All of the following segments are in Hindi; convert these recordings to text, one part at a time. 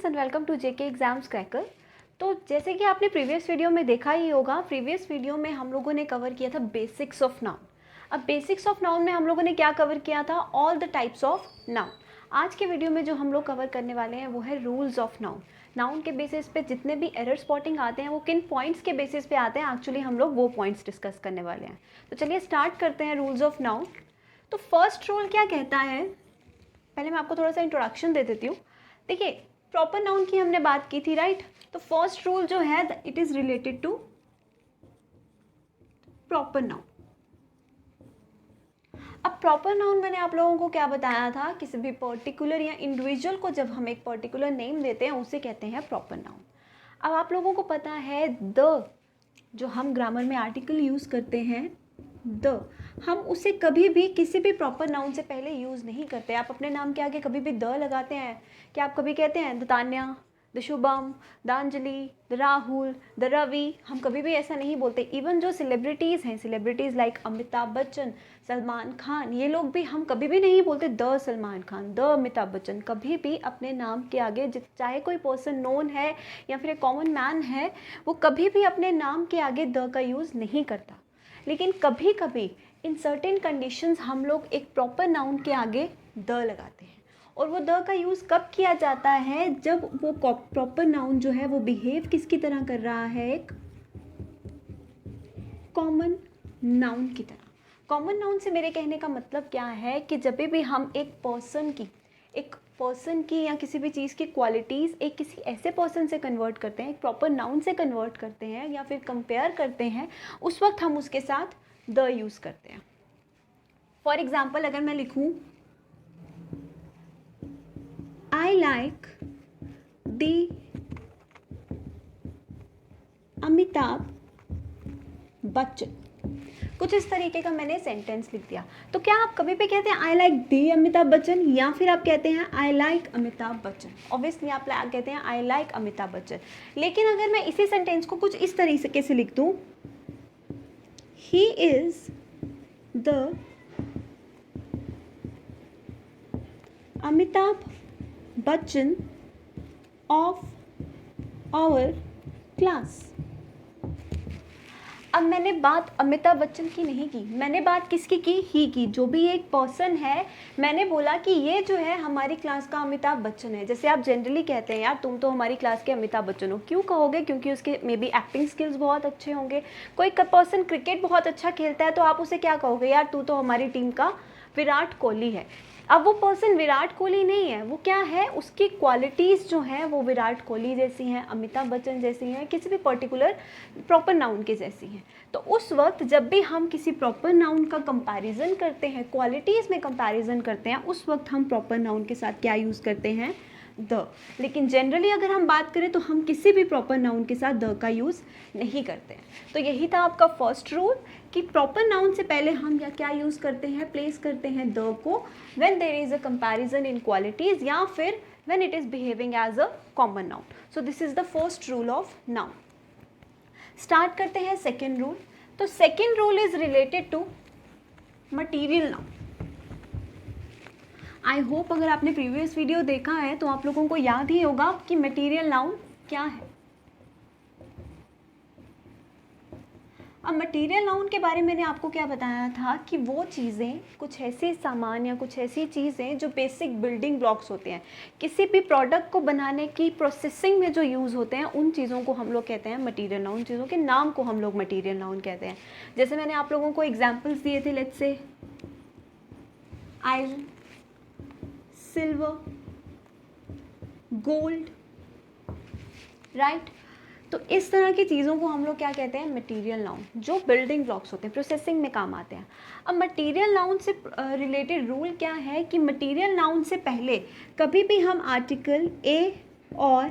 Students and welcome to JK exams cracker. तो जैसे कि आपने प्रीवियस वीडियो में देखा ही होगा, प्रीवियस वीडियो में हम लोगों ने कवर किया था बेसिक्स ऑफ नाउन। अब बेसिक्स ऑफ नाउन में हम लोगों ने क्या कवर किया था? All the types of noun. आज के वीडियो में जो हम लोग कवर करने वाले हैं वो है रूल्स ऑफ नाउन। नाउन के बेसिस पे जितने भी एरर स्पॉटिंग आते हैं वो किन पॉइंट्स के बेसिस पे आते हैं, एक्चुअली हम लोग वो पॉइंट्स डिस्कस करने वाले हैं। तो चलिए स्टार्ट करते हैं रूल्स ऑफ नाउन। तो फर्स्ट रूल क्या कहता है, पहले मैं आपको थोड़ा सा इंट्रोडक्शन दे देती हूँ। देखिए, प्रॉपर नाउन की हमने बात की थी, राइट? तो फर्स्ट रूल जो है it is related to proper noun. अब प्रॉपर नाउन मैंने आप लोगों को क्या बताया था, किसी भी पर्टिकुलर या इंडिविजुअल को जब हम एक पर्टिकुलर नेम देते हैं उसे कहते हैं प्रॉपर नाउन। अब आप लोगों को पता है द, जो हम ग्रामर में आर्टिकल यूज करते हैं द, हम उसे कभी भी किसी भी प्रॉपर नाउन से पहले यूज़ नहीं करते। आप अपने नाम के आगे कभी भी द लगाते हैं? क्या आप कभी कहते हैं the Tanya, the Shubham, the Anjali, the Rahul, the Ravi? हम कभी भी ऐसा नहीं बोलते। इवन जो सेलिब्रिटीज़ हैं, सेलिब्रिटीज़ लाइक अमिताभ बच्चन, सलमान खान, ये लोग भी हम कभी भी नहीं बोलते द सलमान खान, द अमिताभ बच्चन। कभी भी अपने नाम के आगे, चाहे कोई पर्सन नोन है या फिर एक कॉमन मैन है, वो कभी भी अपने नाम के आगे द का यूज़ नहीं करता। लेकिन कभी कभी इन सर्टेन कंडीशंस हम लोग एक प्रॉपर नाउन के आगे द लगाते हैं। और वो द का यूज़ कब किया जाता है? जब वो प्रॉपर नाउन जो है वो बिहेव किसकी तरह कर रहा है? एक कॉमन नाउन की तरह। कॉमन नाउन से मेरे कहने का मतलब क्या है कि जब भी हम एक पर्सन की या किसी भी चीज़ की क्वालिटीज़ एक किसी ऐसे पर्सन से कन्वर्ट करते हैं, एक प्रॉपर नाउन से कन्वर्ट करते हैं या फिर कंपेयर करते हैं, उस वक्त हम उसके साथ द यूज़ करते हैं। फॉर एग्जाम्पल, अगर मैं लिखूं I like the Amitabh Bachchan, कुछ इस तरीके का मैंने सेंटेंस लिख दिया, तो क्या आप कभी भी कहते हैं I like the Amitabh Bachchan, या फिर आप कहते हैं I like Amitabh Bachchan? Obviously आप कहते हैं आई लाइक अमिताभ बच्चन। लेकिन अगर मैं इसी सेंटेंस को कुछ इस तरीके से लिख दूं, he is the Amitabh Bachchan of our class. अब मैंने बात अमिताभ बच्चन की नहीं की, मैंने बात किसकी की? ही की। जो भी एक पर्सन है, मैंने बोला कि ये जो है हमारी क्लास का अमिताभ बच्चन है। जैसे आप जनरली कहते हैं यार तुम तो हमारी क्लास के अमिताभ बच्चन हो। क्यों कहोगे? क्योंकि उसके मे बी एक्टिंग स्किल्स बहुत अच्छे होंगे। कोई पर्सन क्रिकेट बहुत अच्छा खेलता है तो आप उसे क्या कहोगे? यार तू तो हमारी टीम का विराट कोहली है। अब वो पर्सन विराट कोहली नहीं है, वो क्या है? उसकी क्वालिटीज़ जो हैं वो विराट कोहली जैसी हैं, अमिताभ बच्चन जैसी हैं, किसी भी पर्टिकुलर प्रॉपर नाउन के जैसी हैं। तो उस वक्त जब भी हम किसी प्रॉपर नाउन का कंपैरिजन करते हैं, क्वालिटीज़ में कंपैरिजन करते हैं, उस वक्त हम प्रॉपर नाउन के साथ क्या यूज़ करते हैं? द। लेकिन जनरली अगर हम बात करें तो हम किसी भी प्रॉपर नाउन के साथ द का यूज़ नहीं करते हैं। तो यही था आपका फर्स्ट रूल कि प्रॉपर नाउन से पहले हम या क्या यूज़ करते हैं? प्लेस करते हैं द को when there is a comparison in qualities या फिर when it is behaving as a common noun. So this is the first rule of noun. Start करते हैं सेकेंड रूल। तो second rule is related to material noun. I hope अगर आपने प्रीवियस वीडियो देखा है तो आप लोगों को याद ही होगा कि मटीरियल नाउन क्या है। अब मटीरियल नाउन के बारे में मैंने आपको क्या बताया था कि वो चीज़ें, कुछ ऐसे सामान या कुछ ऐसी चीज़ें जो बेसिक बिल्डिंग ब्लॉक्स होते हैं, किसी भी प्रोडक्ट को बनाने की प्रोसेसिंग में जो यूज़ होते हैं, उन चीज़ों को हम लोग कहते हैं मटीरियल नाउन। चीज़ों के नाम को हम लोग मटीरियल नाउन कहते हैं। जैसे मैंने आप लोगों को एग्जाम्पल्स दिए थे, let's say iron, silver, gold, right? तो इस तरह की चीज़ों को हम लोग क्या कहते हैं? मटीरियल नाउन, जो बिल्डिंग ब्लॉक्स होते हैं, प्रोसेसिंग में काम आते हैं। अब मटीरियल नाउन से रिलेटेड रूल क्या है कि मटीरियल नाउन से पहले कभी भी हम आर्टिकल ए और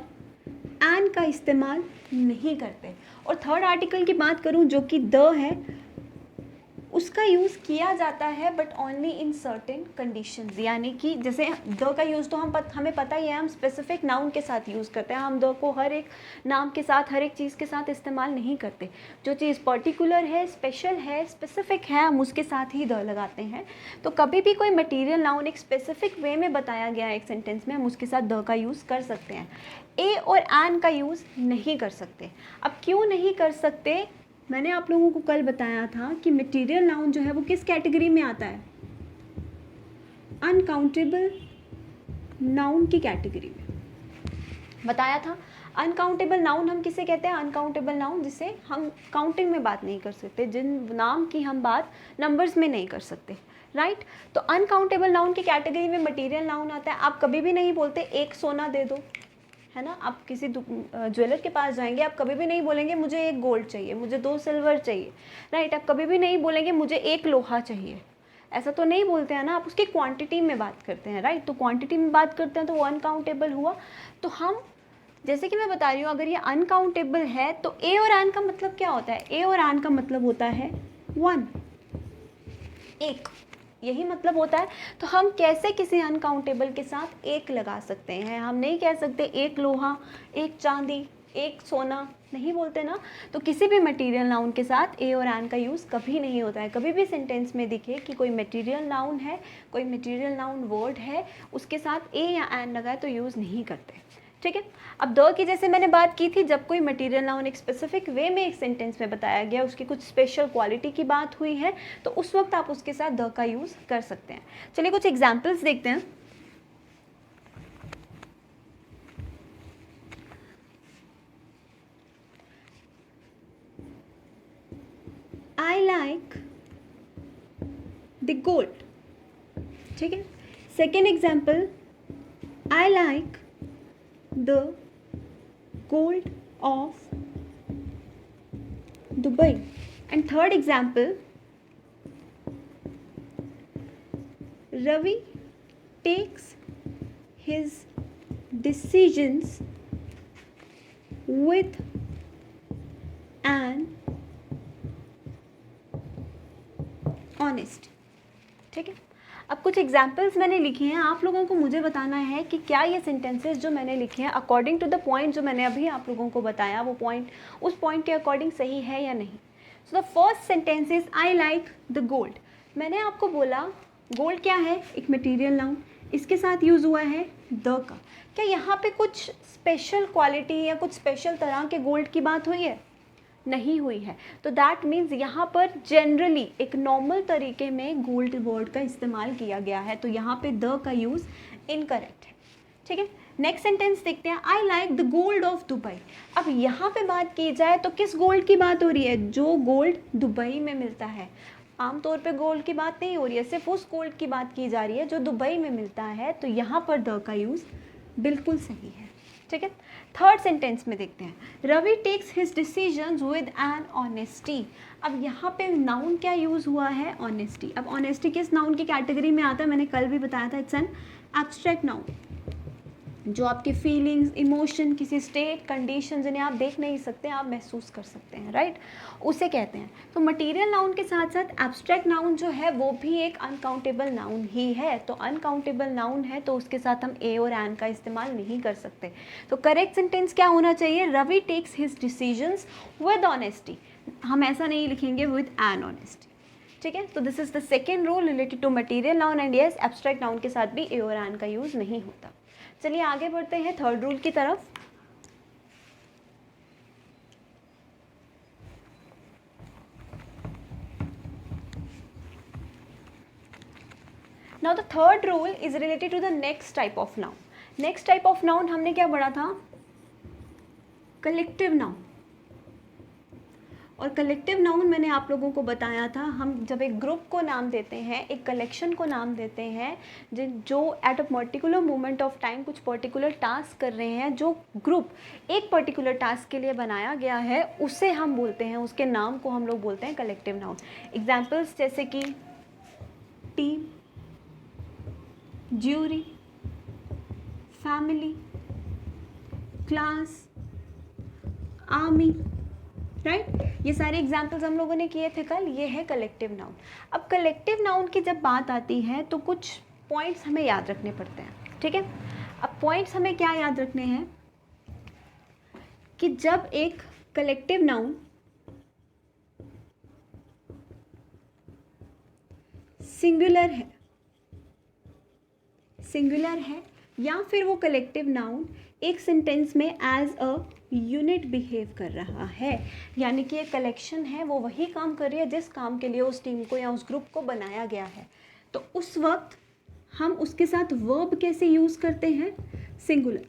एन का इस्तेमाल नहीं करते। और थर्ड आर्टिकल की बात करूं जो कि द है, उसका यूज़ किया जाता है but only in certain conditions, यानी कि जैसे द का यूज़ तो हमें पता ही है, हम स्पेसिफिक नाउन के साथ यूज़ करते हैं, हम द को हर एक नाम के साथ, हर एक चीज़ के साथ इस्तेमाल नहीं करते। जो चीज़ पर्टिकुलर है, स्पेशल है, स्पेसिफिक है, हम उसके साथ ही द लगाते हैं। तो कभी भी कोई मटीरियल नाउन एक स्पेसिफिक वे में बताया गया है एक सेंटेंस में, हम उसके साथ द का यूज़ कर सकते हैं। ए और एन का यूज़ नहीं कर सकते। अब क्यों नहीं कर सकते? मैंने आप लोगों को कल बताया था कि मटीरियल नाउन जो है वो किस कैटेगरी में आता है? अनकाउंटेबल नाउन की कैटेगरी में बताया था। अनकाउंटेबल नाउन हम किसे कहते हैं? अनकाउंटेबल नाउन जिसे हम काउंटिंग में बात नहीं कर सकते, जिन नाम की हम बात नंबर्स में नहीं कर सकते, राइट? तो अनकाउंटेबल नाउन की कैटेगरी में मटीरियल नाउन आता है। आप कभी भी नहीं बोलते एक सोना दे दो, है ना? आप किसी ज्वेलर के पास जाएंगे, आप कभी भी नहीं बोलेंगे मुझे एक गोल्ड चाहिए, मुझे 2 सिल्वर चाहिए, राइट? आप कभी भी नहीं बोलेंगे मुझे एक लोहा चाहिए, ऐसा तो नहीं बोलते हैं ना, आप उसकी क्वांटिटी में बात करते हैं, राइट? तो क्वांटिटी में बात करते हैं तो वो अनकाउंटेबल हुआ। तो हम, जैसे कि मैं बता रही हूँ, अगर ये अनकाउंटेबल है तो ए और एन का मतलब क्या होता है? ए और एन का मतलब होता है 1, एक, यही मतलब होता है। तो हम कैसे किसी अनकाउंटेबल के साथ एक लगा सकते हैं? हम नहीं कह सकते एक लोहा, एक चांदी, एक सोना, नहीं बोलते ना। तो किसी भी मटेरियल नाउन के साथ ए और एन का यूज़ कभी नहीं होता है। कभी भी सेंटेंस में दिखे कि कोई मटेरियल नाउन है, कोई मटेरियल नाउन वर्ड है, उसके साथ ए या एन लगाए तो यूज़ नहीं करते, ठीक है? अब द की जैसे मैंने बात की थी, जब कोई मटेरियल नाउन एक स्पेसिफिक वे में एक सेंटेंस में बताया गया, उसकी कुछ स्पेशल क्वालिटी की बात हुई है, तो उस वक्त आप उसके साथ द का यूज़ कर सकते हैं। चलिए कुछ एग्जाम्पल्स देखते हैं। I like the gold, ठीक है? Second example, I like the gold of Dubai. And third example, Ravi takes his decisions with an honesty, ठीक है? अब कुछ एग्जाम्पल्स मैंने लिखे हैं, आप लोगों को मुझे बताना है कि क्या ये सेंटेंसेस जो मैंने लिखे हैं अकॉर्डिंग टू द पॉइंट जो मैंने अभी आप लोगों को बताया, वो पॉइंट उस पॉइंट के अकॉर्डिंग सही है या नहीं। So the first sentence is I like the gold. मैंने आपको बोला गोल्ड क्या है? एक मटेरियल नाउन, इसके साथ यूज़ हुआ है द का। क्या यहाँ पे कुछ स्पेशल क्वालिटी या कुछ स्पेशल तरह के गोल्ड की बात हुई है? नहीं हुई है। तो दैट मीन्स यहाँ पर जनरली एक नॉर्मल तरीके में गोल्ड वर्ड का इस्तेमाल किया गया है, तो यहाँ पे द का यूज़ इनकरेक्ट है, ठीक है? नेक्स्ट सेंटेंस देखते हैं, I like the gold of Dubai. अब यहाँ पे बात की जाए तो किस गोल्ड की बात हो रही है? जो गोल्ड दुबई में मिलता है। आमतौर पे गोल्ड की बात नहीं हो रही है, सिर्फ उस गोल्ड की बात की जा रही है जो दुबई में मिलता है, तो यहाँ पर द का यूज़ बिल्कुल सही है, ठीक है? थर्ड सेंटेंस में देखते हैं, Ravi takes his decisions with an honesty. अब यहाँ पे नाउन क्या यूज़ हुआ है? ऑनेस्टी। अब ऑनेस्टी किस नाउन की कैटेगरी में आता है? मैंने कल भी बताया था, इट्स एन एब्स्ट्रैक्ट नाउन, जो आपके फीलिंग्स, इमोशन, किसी स्टेट, कंडीशन जिन्हें आप देख नहीं सकते, आप महसूस कर सकते हैं, राइट? उसे कहते हैं। तो मटेरियल नाउन के साथ साथ एब्स्ट्रैक्ट नाउन जो है वो भी एक अनकाउंटेबल नाउन ही है। तो अनकाउंटेबल नाउन है तो उसके साथ हम ए और एन का इस्तेमाल नहीं कर सकते। तो करेक्ट सेंटेंस क्या होना चाहिए? Ravi takes his decisions with honesty. हम ऐसा नहीं लिखेंगे विद एन ऑनेस्टी, ठीक है? तो this is the second rule related to material noun and yes, abstract noun के साथ भी ए और एन का यूज़ नहीं होता। चलिए आगे बढ़ते हैं थर्ड रूल की तरफ। Now the third rule is related to the next type of noun. Next type of noun हमने क्या पढ़ा था? Collective noun. और कलेक्टिव नाउन मैंने आप लोगों को बताया था, हम जब एक ग्रुप को नाम देते हैं, एक कलेक्शन को नाम देते हैं, जो at a particular moment of time कुछ पर्टिकुलर टास्क कर रहे हैं, जो ग्रुप एक पर्टिकुलर टास्क के लिए बनाया गया है, उसे हम बोलते हैं, उसके नाम को हम लोग बोलते हैं कलेक्टिव नाउन। एग्जाम्पल्स जैसे कि team, jury, family, class, army, right. ये सारे एग्जाम्पल्स हम लोगों ने किए थे कल। ये है कलेक्टिव नाउन। अब कलेक्टिव नाउन की जब बात आती है तो कुछ पॉइंट्स हमें याद रखने पड़ते हैं, ठीक है। अब पॉइंट्स हमें क्या याद रखने हैं कि जब एक कलेक्टिव नाउन सिंगुलर है या फिर वो कलेक्टिव नाउन एक सेंटेंस में एज अ यूनिट बिहेव कर रहा है, यानी कि एक कलेक्शन है, वो वही काम कर रही है जिस काम के लिए उस टीम को या उस ग्रुप को बनाया गया है, तो उस वक्त हम उसके साथ वर्ब कैसे यूज़ करते हैं? सिंगुलर।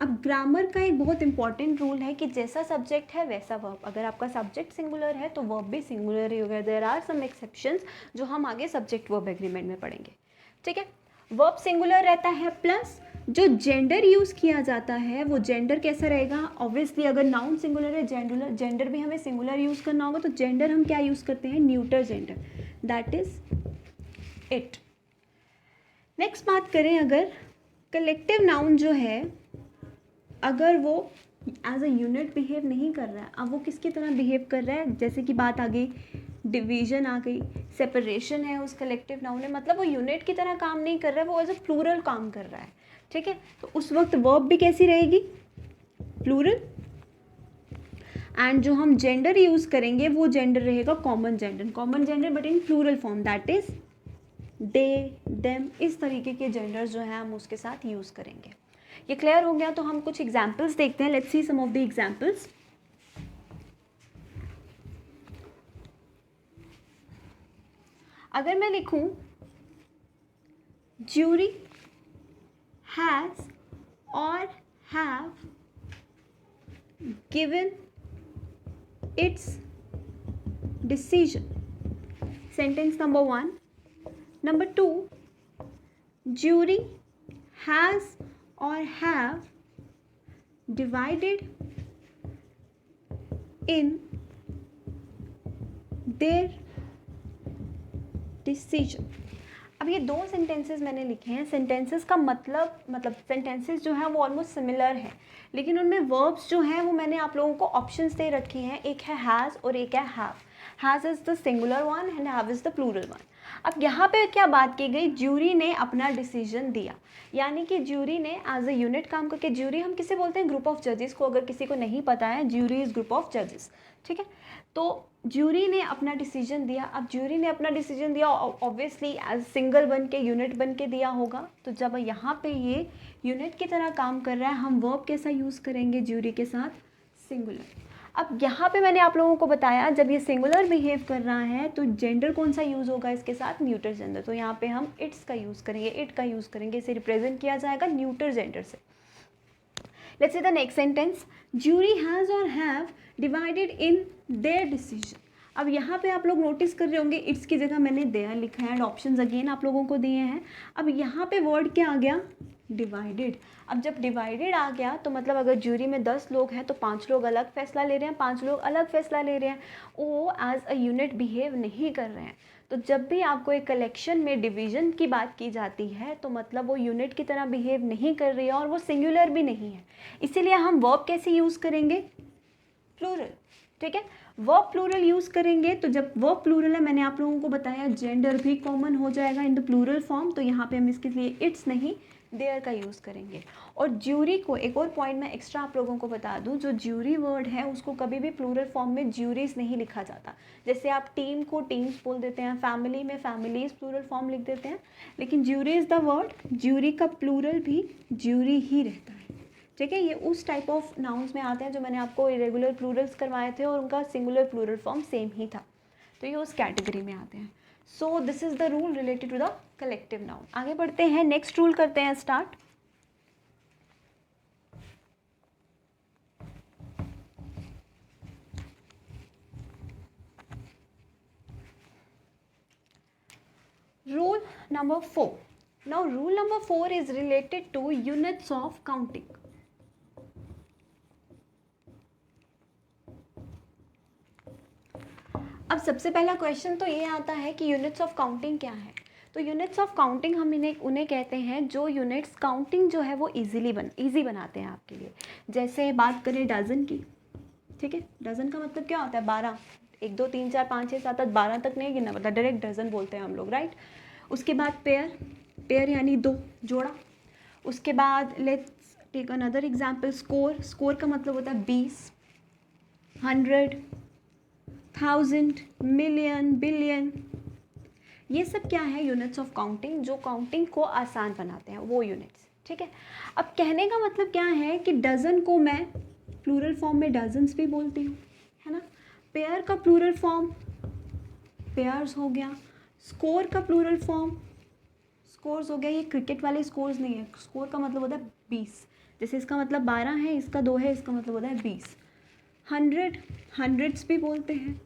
अब ग्रामर का एक बहुत इंपॉर्टेंट रूल है कि जैसा सब्जेक्ट है वैसा वर्ब। अगर आपका सब्जेक्ट सिंगुलर है तो वर्ब भी सिंगुलर ही होगा। देयर आर सम एक्सेप्शंस जो हम आगे सब्जेक्ट वर्ब एग्रीमेंट में पढ़ेंगे, ठीक है। वर्ब सिंगुलर रहता है, प्लस जो जेंडर यूज़ किया जाता है वो जेंडर कैसा रहेगा? ऑब्वियसली अगर नाउन सिंगुलर है, जेंडर भी हमें सिंगुलर यूज़ करना होगा, तो जेंडर हम क्या यूज़ करते हैं? Neuter gender, that is it. Next बात करें, अगर कलेक्टिव नाउन जो है अगर वो एज अ यूनिट बिहेव नहीं कर रहा है, अब वो किसकी तरह बिहेव कर रहा है? जैसे कि बात आ गई, डिवीजन आ गई, सेपरेशन है उस कलेक्टिव नाउन में, मतलब वो यूनिट की तरह काम नहीं कर रहा है, वो एज अ प्लूरल काम कर रहा है, ठीक है। तो उस वक्त वर्ब भी कैसी रहेगी? प्लूरल। एंड जो हम जेंडर यूज़ करेंगे वो जेंडर रहेगा common gender but in plural form, that is they, them. इस तरीके के जेंडर्स जो है हम उसके साथ यूज़ करेंगे। ये क्लियर हो गया? तो हम कुछ एग्जाम्पल्स देखते हैं। Let's see some of the examples. अगर मैं लिखूं ज्यूरी हैज और have given its decision, sentence number 1। Number 2, jury has or have divided in their decision। अब ये दो सेंटेंसेस मैंने लिखे हैं। सेंटेंसेस का मतलब सेंटेंसेस जो है वो ऑलमोस्ट सिमिलर है, लेकिन उनमें वर्ब्स जो हैं वो मैंने आप लोगों को ऑप्शंस दे रखी हैं। एक है हैज़ और एक है have. Has is the singular one and have is the plural one. अब यहाँ पे क्या बात की गई? ज्यूरी ने अपना डिसीजन दिया, यानी कि ज्यूरी ने एज अ यूनिट काम करके, ज्यूरी हम किसे बोलते हैं? ग्रुप ऑफ जजेस को। अगर किसी को नहीं पता है, ज्यूरी इज़ ग्रुप ऑफ जजेस, ठीक है। तो ज्यूरी ने अपना डिसीजन दिया। अब ज्यूरी ने अपना डिसीजन दिया ऑब्वियसली एज सिंगल बन के, यूनिट बन के दिया होगा। तो जब यहाँ पे ये यूनिट की तरह काम कर रहा है, हम वर्ब कैसा यूज़ करेंगे ज्यूरी के साथ? सिंगुलर। अब यहाँ पे मैंने आप लोगों को बताया जब ये सिंगुलर बिहेव कर रहा है तो जेंडर कौन सा यूज़ होगा इसके साथ? Neuter gender. तो यहाँ पे हम इट्स का यूज़ करेंगे, इट का यूज़ करेंगे। इसे रिप्रेजेंट किया जाएगा न्यूटर जेंडर से। Let's see the next sentence, jury has और have divided in their decision. अब यहाँ पे आप लोग नोटिस कर रहे होंगे इट्स की जगह मैंने देयर लिखा है एंड ऑप्शंस अगेन आप लोगों को दिए हैं। अब यहाँ पे वर्ड क्या आ गया? डिवाइडेड। अब जब डिवाइडेड आ गया तो मतलब अगर ज्यूरी में 10 लोग हैं तो 5 लोग अलग फैसला ले रहे हैं, 5 लोग अलग फैसला ले रहे हैं, वो एज अ यूनिट बिहेव नहीं कर रहे हैं। तो जब भी आपको एक कलेक्शन में डिवीजन की बात की जाती है तो मतलब वो यूनिट की तरह बिहेव नहीं कर रही है और वो सिंगुलर भी नहीं है। इसीलिए हम वर्ब कैसे यूज़ करेंगे? प्लूरल, ठीक है। वर्ब प्लूरल यूज़ करेंगे तो जब वर्ब प्लूरल है, मैंने आप लोगों को बताया जेंडर भी कॉमन हो जाएगा इन द प्लूरल फॉर्म। तो यहाँ पे हम इसके लिए इट्स नहीं देयर का यूज़ करेंगे। और ज्यूरी को एक और पॉइंट मैं एक्स्ट्रा आप लोगों को बता दूं, जो ज्यूरी वर्ड है उसको कभी भी प्लूरल फॉर्म में ज्यूरीज नहीं लिखा जाता। जैसे आप टीम को टीम्स बोल देते हैं, फैमिली में फैमिलीज प्लूरल फॉर्म लिख देते हैं, लेकिन jury is the word, jury का प्लूरल भी ज्यूरी ही रहता है, ठीक है। ये उस टाइप ऑफ नाउन्स में आते हैं जो मैंने आपको इरेगुलर प्लूरल्स करवाए थे और उनका सिंगुलर प्लूरल फॉर्म सेम ही था, तो ये उस कैटेगरी में आते हैं। So this is the rule related to the collective noun. आगे बढ़ते हैं, नेक्स्ट रूल करते हैं start. Rule number 4. Now rule number 4 is related to units of counting. अब सबसे पहला क्वेश्चन तो ये आता है कि यूनिट्स ऑफ काउंटिंग क्या है। तो यूनिट्स ऑफ काउंटिंग हम उन्हें कहते हैं जो यूनिट्स काउंटिंग जो है वो इजी बनाते हैं आपके लिए। जैसे बात करें डजन की, ठीक है, डजन का मतलब क्या होता है? 12। 1 2 3 4 5 6 7 8 12 तक नहीं गिनना पड़ता, डायरेक्ट डजन बोलते हैं हम लोग, राइट। उसके बाद पेयर, पेयर यानी 2 जोड़ा। उसके बाद let's take another example, score. Score का मतलब होता है 20, 100, 1000, मिलियन, बिलियन। ये सब क्या है? यूनिट्स ऑफ काउंटिंग, जो काउंटिंग को आसान बनाते हैं वो यूनिट्स, ठीक है। अब कहने का मतलब क्या है कि डज़न को मैं प्लूरल फॉर्म में डजन्स भी बोलती हूँ, है ना। पेयर का प्लूरल फॉर्म पेयर्स हो गया। स्कोर का प्लूरल फॉर्म स्कोर्स हो गया। ये क्रिकेट वाले स्कोर्स नहीं है, स्कोर का मतलब होता है 20। जैसे इसका मतलब 12 है, इसका 2 है, इसका मतलब होता है 20। 100 हंड्रेड्स भी बोलते हैं,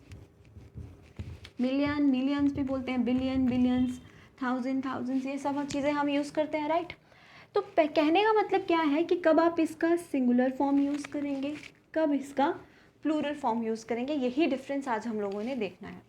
मिलियन मिलियंस भी बोलते हैं, बिलियन बिलियंस, थाउजेंड थाउजेंड्स, ये सब चीज़ें हम यूज़ करते हैं, राइट। तो कहने का मतलब क्या है कि कब आप इसका सिंगुलर फॉर्म यूज़ करेंगे, कब इसका प्लूरल फॉर्म यूज़ करेंगे, यही डिफरेंस आज हम लोगों ने देखना है,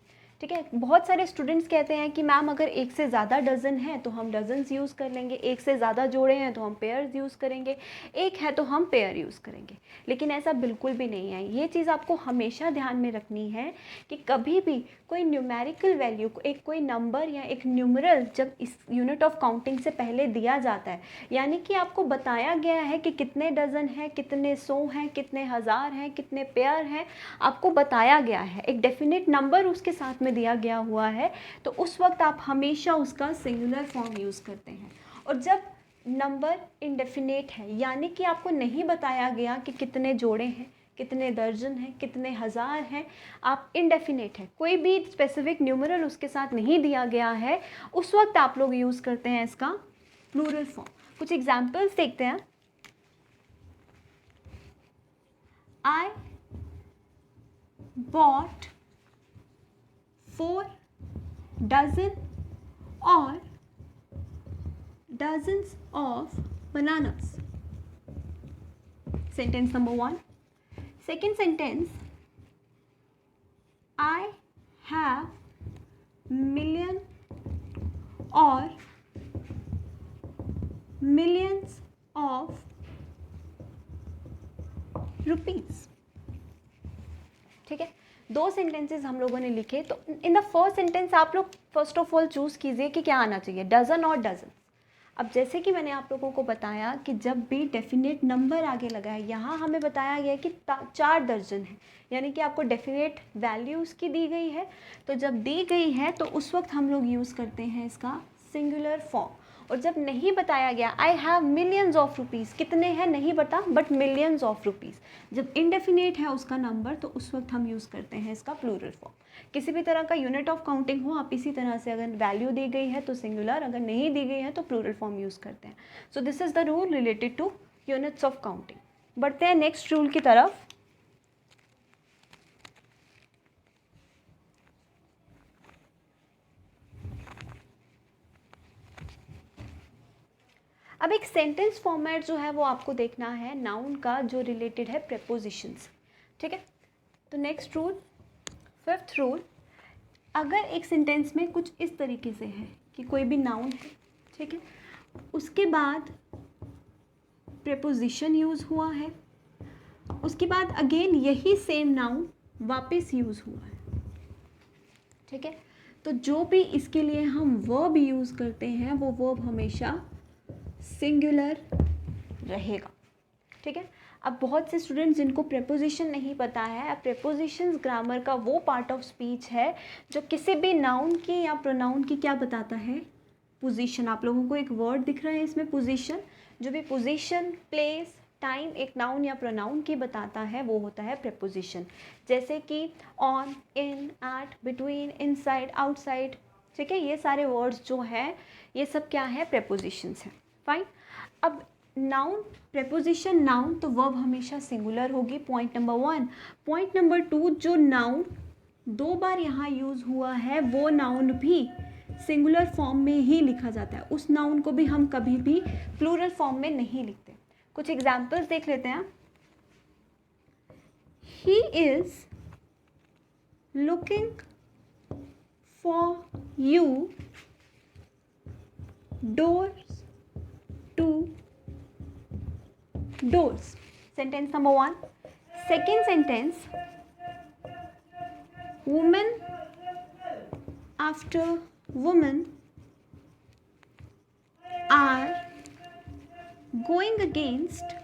ठीक है। बहुत सारे स्टूडेंट्स कहते हैं कि मैम अगर एक से ज़्यादा डज़न है तो हम डजन्स यूज़ कर लेंगे, एक से ज़्यादा जोड़े हैं तो हम पेयर्स यूज़ करेंगे, एक है तो हम पेयर यूज़ करेंगे। लेकिन ऐसा बिल्कुल भी नहीं है। ये चीज़ आपको हमेशा ध्यान में रखनी है कि कभी भी कोई न्यूमेरिकल वैल्यू, एक कोई नंबर या एक न्यूमरल जब इस यूनिट ऑफ काउंटिंग से पहले दिया जाता है, यानी कि आपको बताया गया है कि कितने डज़न हैं, कितने 100 हैं, कितने हज़ार हैं, कितने पेयर हैं, आपको बताया गया है, एक डेफिनेट नंबर उसके साथ में दिया गया हुआ है, तो उस वक्त आप हमेशा उसका सिंगुलर फॉर्म यूज़ करते हैं। और जब नंबर इनडेफिनेट है, यानी कि आपको नहीं बताया गया कि कितने जोड़े हैं, कितने दर्जन हैं, कितने हज़ार हैं, आप इनडेफिनेट है, कोई भी स्पेसिफिक न्यूमरल उसके साथ नहीं दिया गया है, उस वक्त आप लोग यूज़ करते हैं इसका प्लूरल फॉर्म। कुछ एग्जाम्पल्स देखते हैं। आई bought 4 dozen or dozens of bananas. Sentence number 1. Second sentence, I have million or millions of rupees. ठीक है, 2 सेंटेंसेस हम लोगों ने लिखे। तो इन द फर्स्ट सेंटेंस आप लोग फर्स्ट ऑफ ऑल चूज़ कीजिए कि क्या आना चाहिए, डज़न और डज़न। अब जैसे कि मैंने आप लोगों को बताया कि जब भी डेफिनेट नंबर आगे लगा है, यहाँ हमें बताया गया कि 4 दर्जन है, यानी कि आपको डेफिनेट वैल्यू उसकी दी गई है। तो जब दी गई है तो उस वक्त हम लोग यूज़ करते हैं इसका सिंगुलर फॉर्म। और जब नहीं बताया गया, I have millions of rupees, कितने हैं नहीं बता, बट मिलियंस ऑफ रुपीज़, जब इनडेफिनेट है उसका नंबर, तो उस वक्त हम यूज़ करते हैं इसका प्लूरल फॉर्म। किसी भी तरह का यूनिट ऑफ काउंटिंग हो, आप इसी तरह से अगर वैल्यू दी गई है तो सिंगुलर, अगर नहीं दी गई है तो प्लूरल फॉर्म यूज़ करते हैं। So this is the rule related two units of counting. बढ़ते हैं नेक्स्ट रूल की तरफ। अब एक सेंटेंस फॉर्मेट जो है वो आपको देखना है नाउन का, जो रिलेटेड है प्रेपोजिशंस, ठीक है। तो नेक्स्ट रूल, 5th रूल, अगर एक सेंटेंस में कुछ इस तरीके से है कि कोई भी नाउन है, ठीक है, उसके बाद प्रेपोजिशन यूज़ हुआ है, उसके बाद अगेन यही सेम नाउन वापस यूज़ हुआ है, ठीक है, तो जो भी इसके लिए हम वर्ब यूज़ करते हैं वो वर्ब हमेशा सिंगुलर रहेगा, ठीक है। अब बहुत से स्टूडेंट्स जिनको प्रेपोजिशन नहीं पता है, अब प्रेपोजिशंस ग्रामर का वो पार्ट ऑफ स्पीच है जो किसी भी नाउन की या प्रोनाउन की क्या बताता है, पोजीशन। आप लोगों को एक वर्ड दिख रहा है इसमें, पोजीशन। जो भी पोजीशन, प्लेस, टाइम एक नाउन या प्रोनाउन की बताता है वो होता है प्रेपोजिशन। जैसे कि on, in, at, between, inside, outside, ठीक है, ये सारे वर्ड्स जो हैं ये सब क्या है, प्रेपोजिशंस हैं। फाइन। अब नाउन, प्रेपोजिशन नाउन, तो वर्ब हमेशा सिंगुलर होगी, पॉइंट नंबर 1। पॉइंट नंबर 2, जो नाउन 2 बार यहाँ यूज़ हुआ है वो नाउन भी सिंगुलर फॉर्म में ही लिखा जाता है, उस नाउन को भी हम कभी भी प्लूरल फॉर्म में नहीं लिखते। कुछ एग्जाम्पल्स देख लेते हैं। He is looking for you doors to doors. Sentence number 1। Second sentence, women after women are going against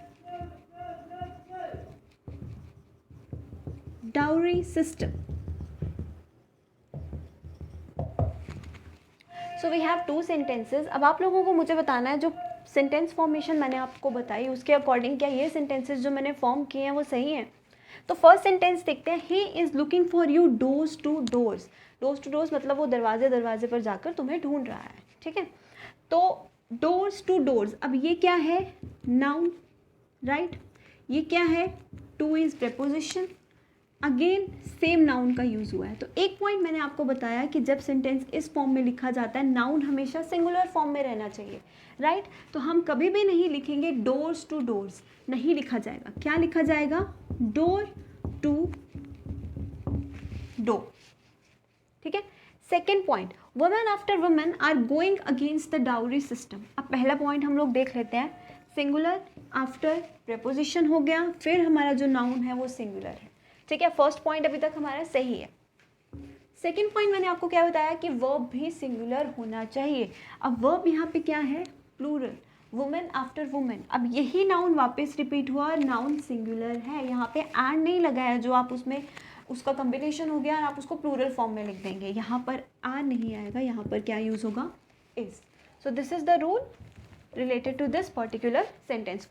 dowry system. So we have two sentences. अब आप लोगों को मुझे बताना है जो सेंटेंस फॉर्मेशन मैंने आपको बताई उसके अकॉर्डिंग क्या ये सेंटेंसेस जो मैंने फॉर्म किए हैं वो सही हैं. तो फर्स्ट सेंटेंस देखते हैं. He is looking for you doors to doors. Doors to doors मतलब वो दरवाजे दरवाजे पर जाकर तुम्हें ढूंढ रहा है. ठीक है. तो डोर्स टू डोर्स, अब ये क्या है? Noun, right. ये क्या है? Two is preposition. Again same noun का यूज़ हुआ है. तो एक पॉइंट मैंने आपको बताया कि जब सेंटेंस इस फॉर्म में लिखा जाता है नाउन हमेशा सिंगुलर फॉर्म में रहना चाहिए, राइट. तो हम कभी भी नहीं लिखेंगे डोर्स टू डोर्स, नहीं लिखा जाएगा. क्या लिखा जाएगा? Door to door. ठीक है. Second point, women after women are going against the dowry system. अब पहला पॉइंट हम लोग देख लेते हैं. सिंगुलर आफ्टर प्रेपोजिशन हो गया, फिर हमारा जो नाउन है वो सिंगुलर है. ठीक है. फर्स्ट पॉइंट अभी तक हमारा सही है. सेकेंड पॉइंट मैंने आपको क्या बताया कि वर्ब भी सिंगुलर होना चाहिए. अब वर्ब यहाँ पे क्या है? प्लूरल. Women after women. अब यही नाउन वापस रिपीट हुआ और नाउन सिंगुलर है. यहाँ पे एंड नहीं लगाया जो आप उसमें उसका कॉम्बिनेशन हो गया और आप उसको प्लूरल फॉर्म में लिख देंगे. यहाँ पर आर नहीं आएगा, यहाँ पर क्या यूज़ होगा? Is. So this is the rule related to this particular sentence.